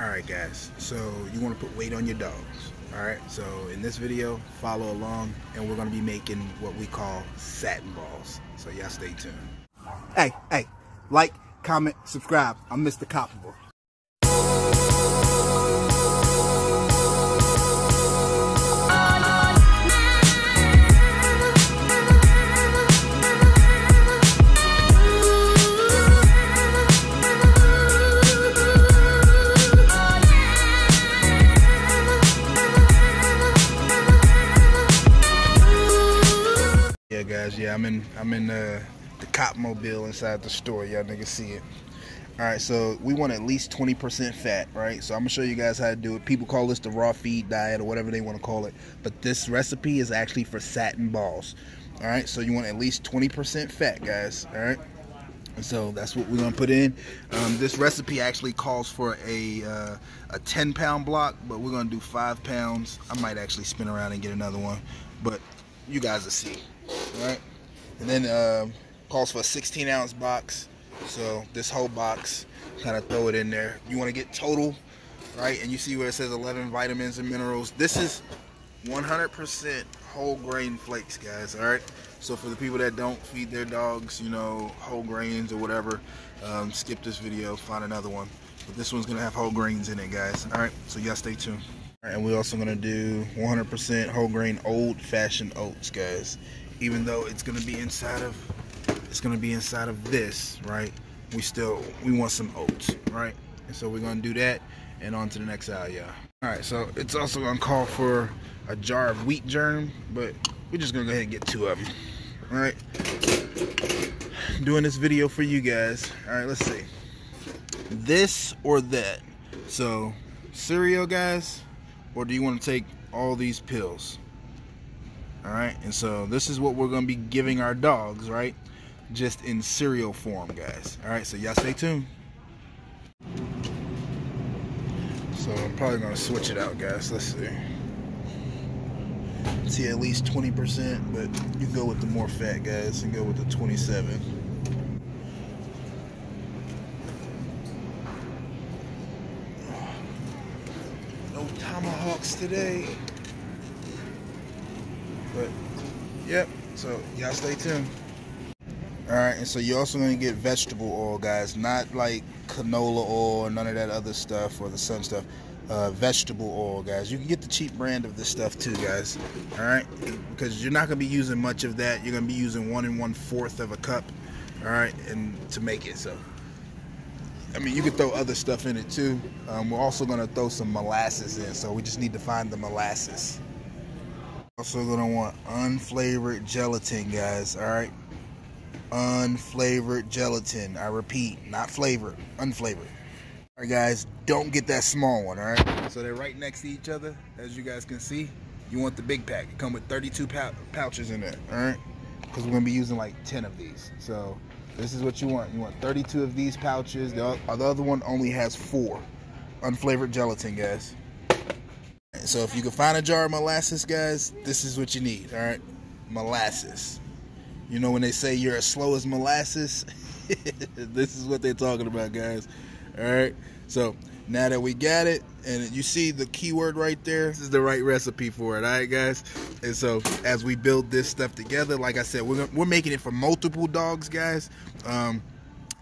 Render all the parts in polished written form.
Alright guys, so you want to put weight on your dogs. Alright, so in this video, follow along and we're going to be making what we call satin balls. So y'all stay tuned. Hey, like, comment, subscribe. I'm Mr. COPABULL. Yeah guys, I'm in the COPABULL inside the store. Y'all niggas see it. Alright, so we want at least 20% fat, right? So I'm gonna show you guys how to do it. People call this the raw feed diet or whatever they want to call it, but this recipe is actually for satin balls. Alright, so you want at least 20% fat, guys. Alright, and so that's what we're gonna put in. This recipe actually calls for a 10-pound block, but we're gonna do 5 pounds. I might actually spin around and get another one, but you guys will see. Alright, and then calls for a 16-ounce box. So this whole box, kind of throw it in there. You want to get total, right? And you see where it says 11 vitamins and minerals. This is 100% whole grain flakes, guys. All right. So for the people that don't feed their dogs, you know, whole grains or whatever, skip this video, find another one. But this one's gonna have whole grains in it, guys. All right. So y'all stay tuned. All right, and we're also gonna do 100% whole grain old-fashioned oats, guys. Even though it's gonna be inside of this, right? We want some oats, right? And so we're gonna do that and on to the next aisle, y'all. All right, so it's also gonna call for a jar of wheat germ, but we're just gonna go ahead and get 2 of them. All right, doing this video for you guys. All right, let's see, this or that. So cereal, guys, or do you want to take all these pills? All right, and so this is what we're gonna be giving our dogs, right? Just in cereal form, guys. All right, so y'all stay tuned. So I'm probably gonna switch it out, guys. Let's see. See, at least 20%, but you go with the more fat, guys, and go with the 27. No tomahawks today. But yep, so y'all stay tuned. Alright, and so you're also going to get vegetable oil, guys, not like canola oil or none of that other stuff or the sun stuff. Vegetable oil, guys. You can get the cheap brand of this stuff too, guys. Alright, because you're not going to be using much of that. You're going to be using 1 1/4 of a cup, alright, and to make it. So I mean, you can throw other stuff in it too. We're also going to throw some molasses in, so we just need to find the molasses. Also gonna want unflavored gelatin, guys. All right, unflavored gelatin. I repeat, not flavored, unflavored. All right, guys, don't get that small one. All right, so they're right next to each other, as you guys can see. You want the big pack. It comes with 32 pouches in there. All right, because we're gonna be using like 10 of these. So this is what you want. You want 32 of these pouches. The other one only has 4 unflavored gelatin, guys. So if you can find a jar of molasses, guys, this is what you need. All right, molasses. You know when they say you're as slow as molasses, this is what they're talking about, guys. All right, so now that we got it, and you see the keyword right there, this is the right recipe for it. All right, guys. And so as we build this stuff together, like I said, we're making it for multiple dogs, guys.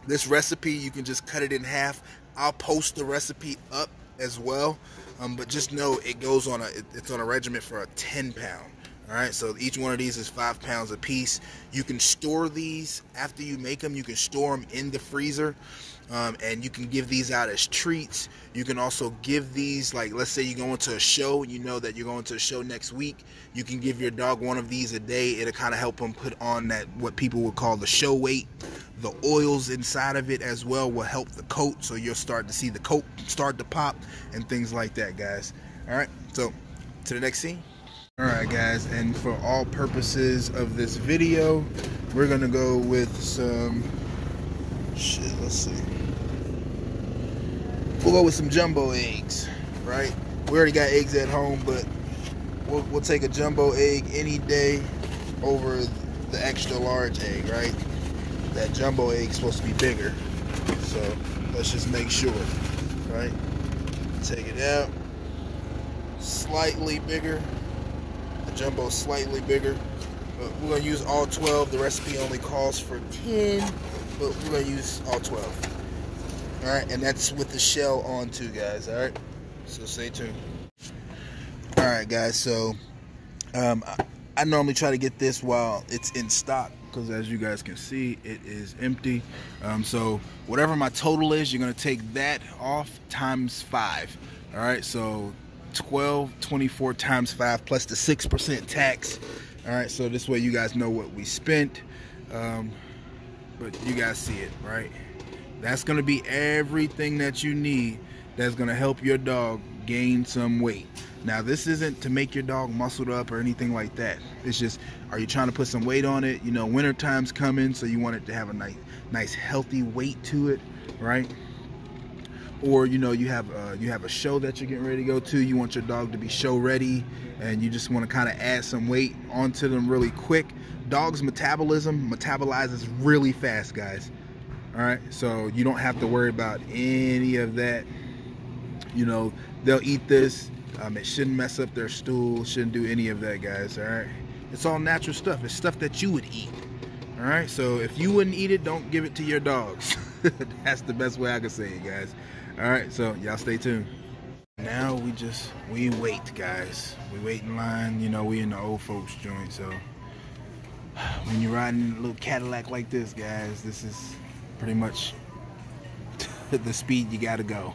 This recipe, you can just cut it in half. I'll post the recipe up as well, but just know it goes on it's on a regimen for a 10-pound. All right, so each one of these is 5 pounds a piece. You can store these after you make them. You can store them in the freezer, and you can give these out as treats. You can also give these, like, let's say you're going to a show and you know that you're going to a show next week. You can give your dog one of these a day. It'll kind of help them put on that, what people would call the show weight. The oils inside of it as well will help the coat, so you'll start to see the coat start to pop and things like that, guys. All right, so to the next scene. All right, guys, and for all purposes of this video, we're gonna go with some shit. Let's see. We'll go with some jumbo eggs, right? We already got eggs at home, but we'll take a jumbo egg any day over the extra large egg, right? That jumbo egg is supposed to be bigger, so let's just make sure, right? Take it out. Slightly bigger. The jumbo's slightly bigger. But we're going to use all 12. The recipe only calls for 10, but we're going to use all 12. Alright, and that's with the shell on too, guys. Alright, so stay tuned. Alright, guys, so I normally try to get this while it's in stock, because as you guys can see, it is empty. So whatever my total is, you're going to take that off times 5. Alright, so 12.24 times 5 plus the 6% tax. Alright, so this way you guys know what we spent. But you guys see it, right? That's going to be everything that you need that's going to help your dog gain some weight. Now, this isn't to make your dog muscled up or anything like that. It's just, are you trying to put some weight on it? You know, winter time's coming, so you want it to have a nice healthy weight to it, right? Or, you know, you have a show that you're getting ready to go to. You want your dog to be show ready, and you just want to kind of add some weight onto them really quick. Dogs' metabolism metabolizes really fast, guys. All right, so you don't have to worry about any of that. You know, they'll eat this. It shouldn't mess up their stool. Shouldn't do any of that, guys. All right, it's all natural stuff. It's stuff that you would eat. All right, so if you wouldn't eat it, don't give it to your dogs. That's the best way I can say it, guys. All right, so y'all stay tuned. Now we wait, guys. We wait in line. You know, we in the old folks joint. So when you're riding a little Cadillac like this, guys, this is pretty much the speed you gotta go.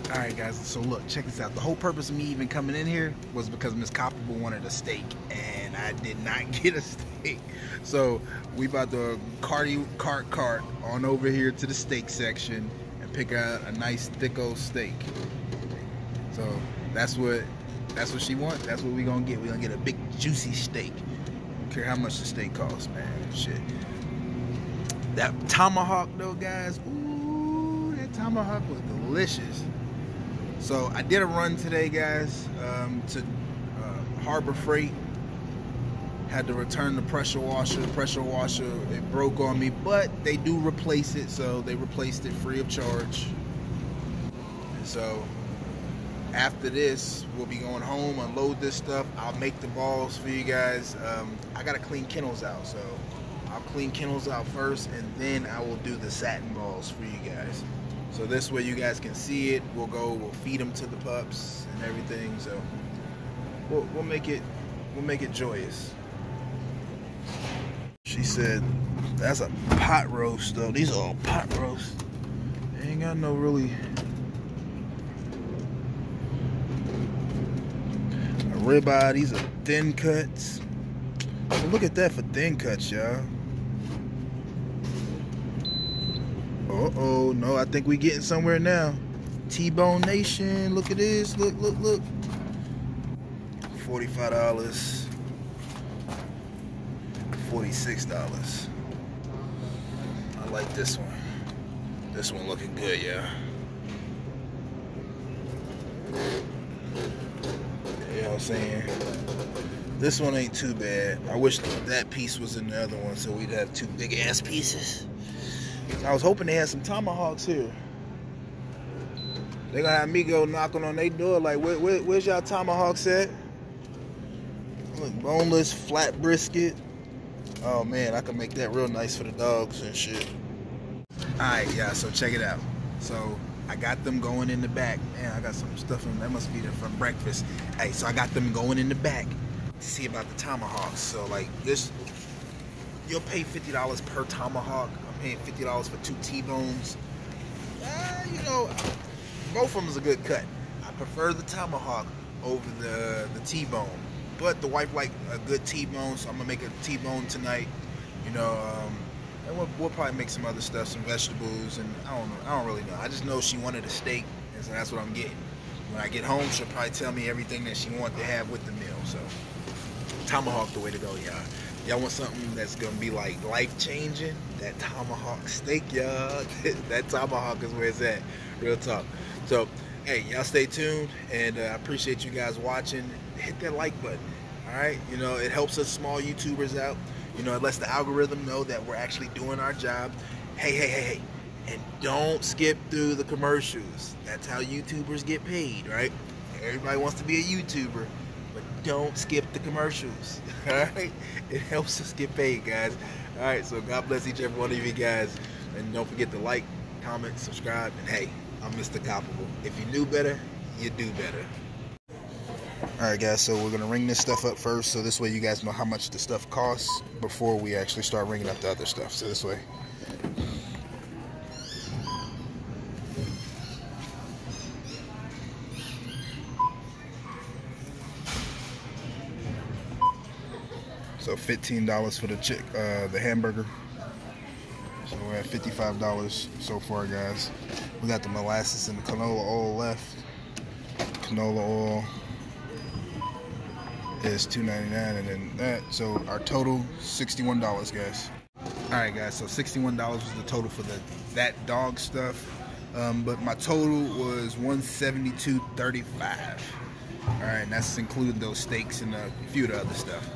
Alright, guys, so look, check this out. The whole purpose of me even coming in here was because Miss COPABULL wanted a steak, and I did not get a steak. So we about to cart on over here to the steak section and pick out a nice thick old steak. So that's what she wants. That's what we're gonna get. We're gonna get a big juicy steak. Don't care how much the steak costs, man. Shit. That tomahawk though, guys. Ooh, that tomahawk was delicious. So I did a run today, guys, to Harbor Freight. Had to return the pressure washer. The pressure washer, it broke on me, but they do replace it, so they replaced it free of charge. And so after this, we'll be going home, unload this stuff. I'll make the balls for you guys. I gotta clean kennels out, so I'll clean kennels out first, and then I will do the satin balls for you guys. So this way you guys can see it. We'll feed them to the pups and everything. So we'll make it joyous. She said that's a pot roast though. These are all pot roasts. They ain't got no really a ribeye. These are thin cuts. So look at that for thin cuts, y'all. Uh-oh, no, I think we getting somewhere now. T-Bone Nation, look at this, look. $45, $46. I like this one. This one looking good, yeah. You know what I'm saying? This one ain't too bad. I wish that piece was in the other one so we'd have two big ass pieces. I was hoping they had some tomahawks here. They're gonna have me go knocking on their door like, where's y'all tomahawks at? Look, boneless, flat brisket. Oh man, I can make that real nice for the dogs and shit. Alright, yeah, so check it out. So I got them going in the back. Man, I got some stuff in that must be there from breakfast. Hey, so I got them going in the back to see about the tomahawks. So like this, you'll pay $50 per tomahawk. Paying $50 for 2 T-bones. You know, both of them is a good cut. I prefer the tomahawk over the T-bone, but the wife liked a good T-bone, so I'm gonna make a T-bone tonight. You know, and we'll probably make some other stuff, some vegetables, and I don't really know. I just know she wanted a steak, and so that's what I'm getting. When I get home, she'll probably tell me everything that she wants to have with the meal. So tomahawk the way to go, y'all. Y'all want something that's gonna be like life-changing? That tomahawk steak, y'all. That tomahawk is where it's at. Real talk. So, hey, y'all stay tuned, and I appreciate you guys watching. Hit that like button. All right, you know it helps us small YouTubers out. You know, it lets the algorithm know that we're actually doing our job. Hey. And don't skip through the commercials. That's how YouTubers get paid, right? Everybody wants to be a YouTuber, but don't skip the commercials, all right? It helps us get paid, guys. All right, so God bless each and every one of you guys. And don't forget to like, comment, subscribe, and hey, I'm Mr. COPABULL. If you knew better, you do better. All right, guys, so we're going to ring this stuff up first, so this way you guys know how much the stuff costs before we actually start ringing up the other stuff. So this way. So $15 for the hamburger. So we're at $55 so far, guys. We got the molasses and the canola oil left. Canola oil is $2.99, and then that. So our total $61, guys. All right, guys. So $61 was the total for that dog stuff. But my total was $172.35. All right, and that's including those steaks and a few of the other stuff.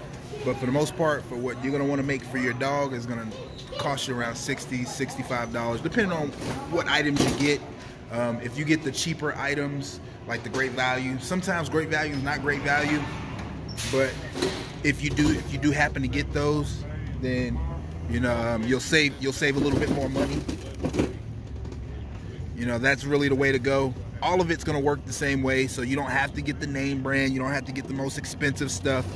But for the most part, for what you're gonna want to make for your dog is gonna cost you around $60, $65, depending on what items you get. If you get the cheaper items, like the great value, sometimes great value is not great value. But if you do happen to get those, then you know you'll save a little bit more money. You know, that's really the way to go. All of it's gonna work the same way, so you don't have to get the name brand, you don't have to get the most expensive stuff.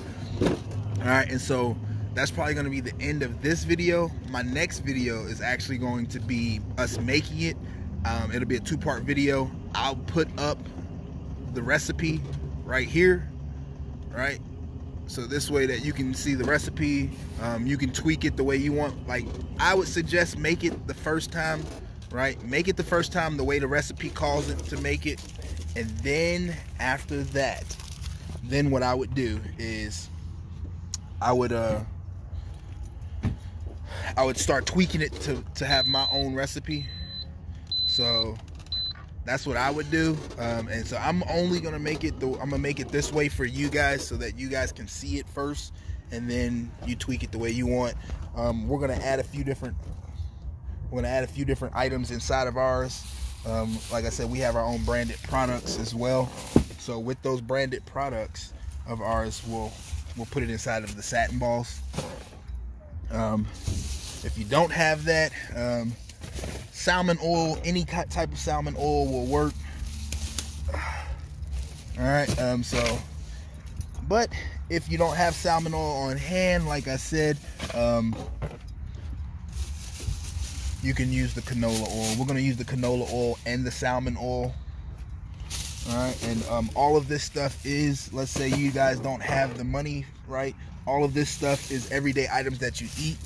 All right, and so that's probably going to be the end of this video. My next video is actually going to be us making it. It'll be a two-part video. I'll put up the recipe right here, right? So this way that you can see the recipe. You can tweak it the way you want. Like, I would suggest make it the first time, right? Make it the first time the way the recipe calls it to make it. And then after that, then what I would do is I would start tweaking it to have my own recipe. So that's what I would do. And so I'm only gonna make it I'm gonna make it this way for you guys, so that you guys can see it first, and then you tweak it the way you want. We're gonna add a few different items inside of ours. Like I said, we have our own branded products as well. So with those branded products of ours, we'll put it inside of the Satin balls. If you don't have that, salmon oil, any type of salmon oil will work. All right, but if you don't have salmon oil on hand, like I said, you can use the canola oil. We're gonna use the canola oil and the salmon oil. All right, and all of this stuff is, let's say you guys don't have the money, right? All of this stuff is everyday items that you eat.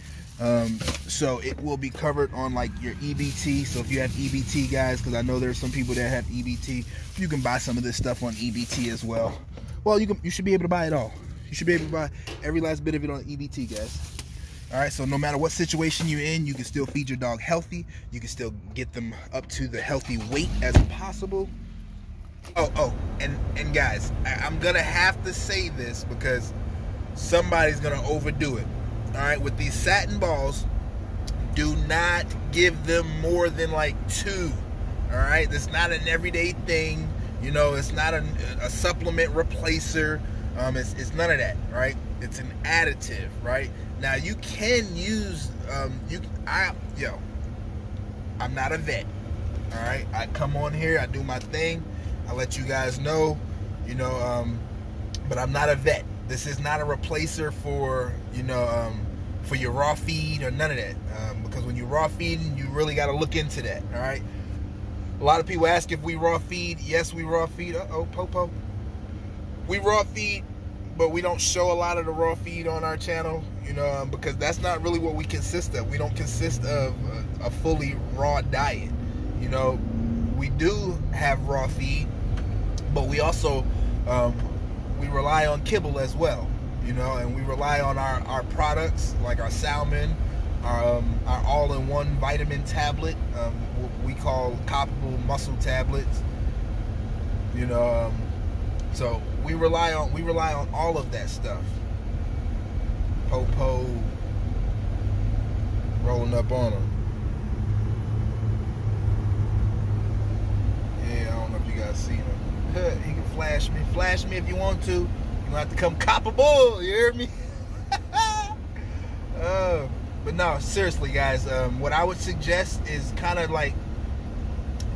So it will be covered on like your EBT. So if you have EBT, guys, because I know there's some people that have EBT, you can buy some of this stuff on EBT as well. Well, you should be able to buy it all. You should be able to buy every last bit of it on EBT, guys. All right, so no matter what situation you're in, you can still feed your dog healthy. You can still get them up to the healthy weight as possible. And guys, I'm gonna have to say this because somebody's gonna overdo it. All right, with these Satin balls, do not give them more than like 2. All right, that's not an everyday thing. You know, it's not a supplement replacer. It's none of that, right? It's an additive, right? Now you can use I'm not a vet. All right, I come on here, I do my thing, I let you guys know, you know, but I'm not a vet. This is not a replacer for, you know, for your raw feed or none of that, because when you raw feeding, you really got to look into that. All right, a lot of people ask if we raw feed. Yes, we raw feed. Popo, we raw feed, but we don't show a lot of the raw feed on our channel, you know, because that's not really what we consist of. We don't consist of a fully raw diet. You know, we do have raw feed, but we also we rely on kibble as well, you know, and we rely on our products like our salmon, our all-in-one vitamin tablet, what we call COPABULL muscle tablets, you know. So we rely on all of that stuff. Popo, rolling up on him. Yeah, I don't know if you guys seen him. He can flash me. Flash me if you want to. You don't have to come COPABULL. You hear me? But no, seriously, guys. What I would suggest is kind of like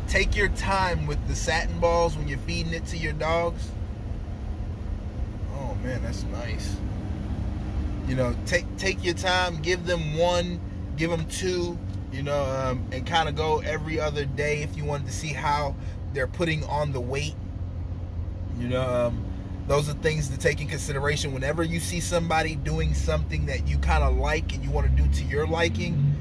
take your time with the Satin balls when you're feeding it to your dogs. Oh man, that's nice. You know, take your time. Give them one. Give them two. You know, and kind of go every other day if you wanted to see how they're putting on the weight. You know, those are things to take in consideration whenever you see somebody doing something that you kind of like and you want to do to your liking.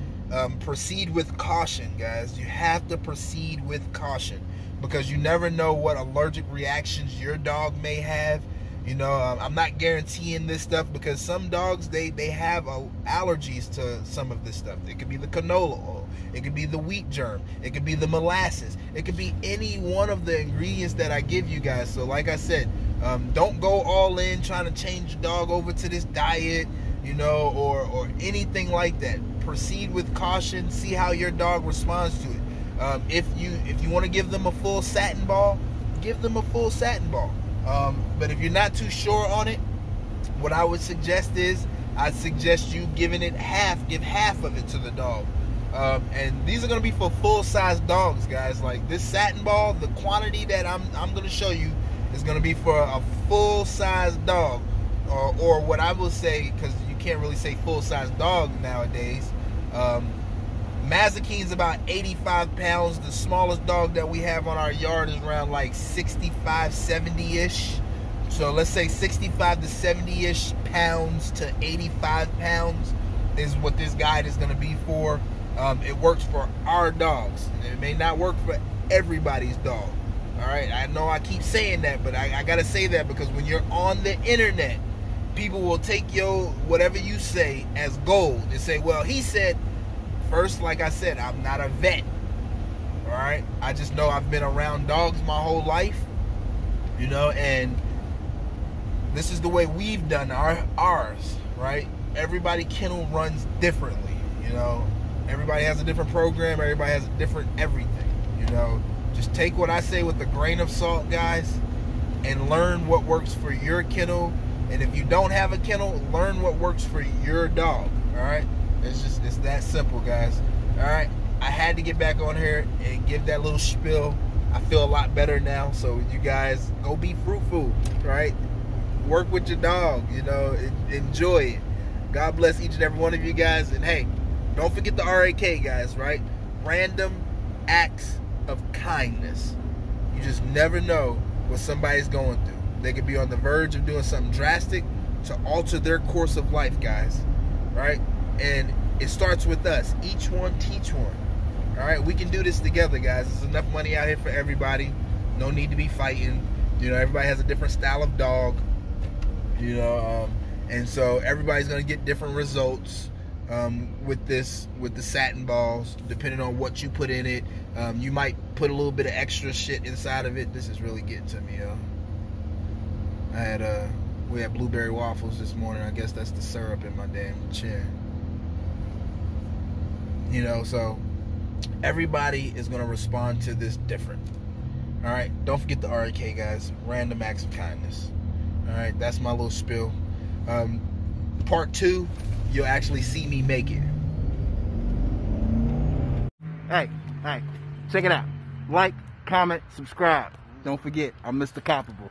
Proceed with caution, guys. You have to proceed with caution because you never know what allergic reactions your dog may have. You know, I'm not guaranteeing this stuff because some dogs, they have allergies to some of this stuff. It could be the canola oil. It could be the wheat germ. It could be the molasses. It could be any one of the ingredients that I give you guys. So like I said, don't go all in trying to change your dog over to this diet, you know, or anything like that. Proceed with caution. See how your dog responds to it. If you want to give them a full Satin ball, give them a full Satin ball. But if you're not too sure on it, what I would suggest is I'd suggest you giving it half. Give half of it to the dog. And these are going to be for full-size dogs, guys. Like this Satin ball, the quantity that I'm going to show you is going to be for a full-size dog. Or what I will say, because you can't really say full-size dog nowadays. Mazakine's about 85 pounds. The smallest dog that we have on our yard is around like 65, 70-ish. So let's say 65 to 70-ish pounds to 85 pounds is what this guide is going to be for. It works for our dogs. It may not work for everybody's dog. All right, I know I keep saying that, but I got to say that because when you're on the internet, people will take your whatever you say as gold and say, well, he said. First, like I said, I'm not a vet. All right, I just know I've been around dogs my whole life, you know, and this is the way we've done ours, right? Everybody kennel runs differently, you know. Everybody has a different program. Everybody has a different everything, you know. Just take what I say with a grain of salt, guys, and learn what works for your kennel. And if you don't have a kennel, learn what works for your dog. All right. It's that simple, guys. All right, I had to get back on here and give that little spiel. I feel a lot better now, so you guys go be fruitful, right? Work with your dog, you know, enjoy it. God bless each and every one of you guys, and hey, don't forget the RAK, guys, right? Random acts of kindness. You just never know what somebody's going through. They could be on the verge of doing something drastic to alter their course of life, guys, right? And it starts with us. Each one teach one. All right, we can do this together, guys. There's enough money out here for everybody. No need to be fighting. You know, everybody has a different style of dog. You know, and so everybody's gonna get different results with the Satin balls, depending on what you put in it. You might put a little bit of extra shit inside of it. This is really getting to me, yo. We had blueberry waffles this morning. I guess that's the syrup in my damn chin. You know, so everybody is going to respond to this different. All right, don't forget the RAK, guys. Random acts of kindness. All right, that's my little spill. Part 2, you'll actually see me make it. Hey, check it out. Like, comment, subscribe. Don't forget, I'm Mr. COPABULL.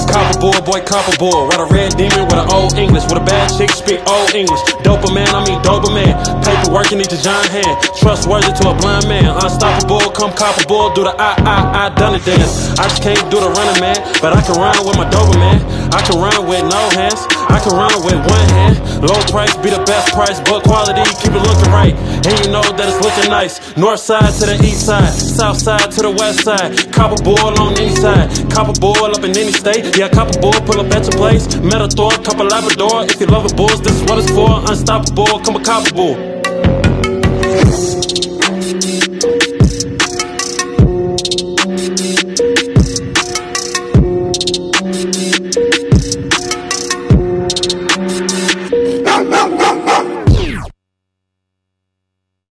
COPABULL, boy, COPABULL. Ride a red demon with an old English. With a bad chick, speak old English. Dopamine, I mean Doberman. Paperwork, you need your giant hand. Trustworthy to a blind man. Unstoppable, come COPABULL. Do the I done it dance. I just can't do the running, man. But I can run with my Doberman. I can run with no hands. I can run with one hand. Low price be the best price, but quality keep it looking right. And you know that it's looking nice. North side to the east side, south side to the west side. COPABULL on any side. COPABULL up in any state. Yeah, COPABULL pull up at your place. Metathor, couple Labrador. If you love it, bulls, this is what it's for. Unstoppable, come a COPABULL.